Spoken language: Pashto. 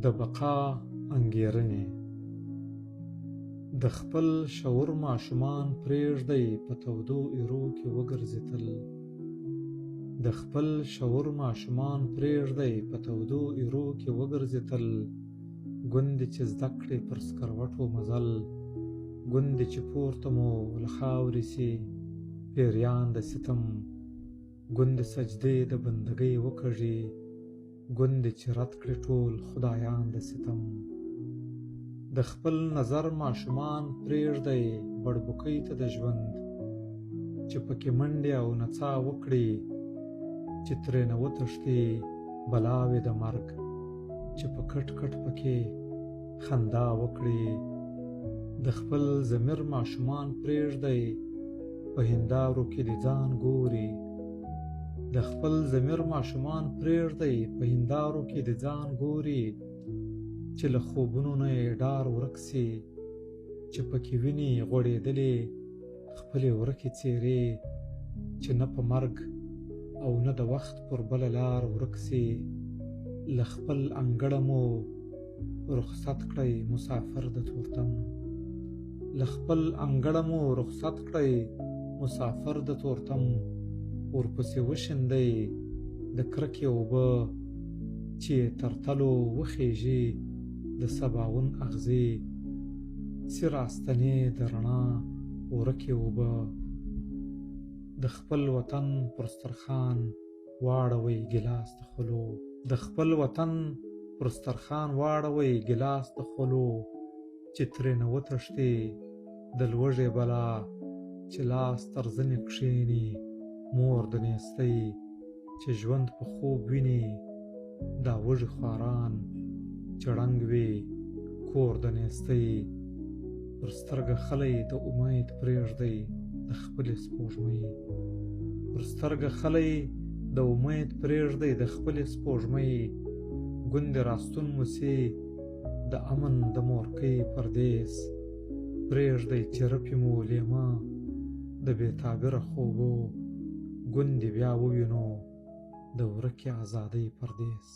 د بقا انګېرنې. د خپل شعور ماشومان پرېږدئ په تودو ایرو کې وګرځېدل. د خپل شعور ماشومان پرېږدئ په تودو ایرو کې وګرځېدل. ګوندې چې زده کړې پر سکروټو مزل، ګوندې چې پورته مو له خاورې سي پیریان د ستم، ګوندې سجدې د بندګۍ وکږي، ګوندې چې رد کړي ټول خدایان د ستم. د خپل نظر ماشومان پرېږدئ بړبوکۍ ته د ژوند، چې پکې منډې او نڅا وکړي، چې ترېنه وتښتي بلاوې د مرګ، چې په کټ کټ پکې خندا وکړي. د خپل ضمیر ماشومان پرېږدئ په هندارو کې د ځان ګوري. د خپل ضمیر ماشومان پرېږدئ په هندارو کې د ځان ګوري، چې له خوبونو نه یې ډار ورک سي، چې پکې ویني غوړېدلې خپلې ورکې څېرې، چې نه په مرګ او نه د وخت پر بله لار ورک سي. له خپل انګړه مو رخصت کړئ مسافر د تورتم، له خپل انګړه مو رخصت کړئ مسافر د تورتم. ورپسې وشیندئ د کرکې اوبه، چې تر تلو وخیژي د سباوون اغزي، چې راستنې د رڼا ورکې اوبه. د خپل وطن پر سترخان واړوئ ګیلاس د خلو، د خپل وطن پر سترخان واړوئ ګیلاس د خلو، چې ترېنه وتښتي د لوږې بلا، چې لاس تر زنې کښېني مور د نیستۍ، چې ژوند په خوب ویني دا وږي خواران، چې ړنګ وي کور د نیستۍ. پر سترګه خلی د امید پرېږدئ د خپلې سپوږمۍ، پر سترګه خلی د امید پرېږدئ د خپلې سپوږمۍ. ګوندې راستون مو سي د امن د مورکۍ پردیس، پرېږدئ چې رپي مو لیمه د بې تعبیره خوبو، ګوندې بیا ووینو د ورکې ازادۍ پردیس.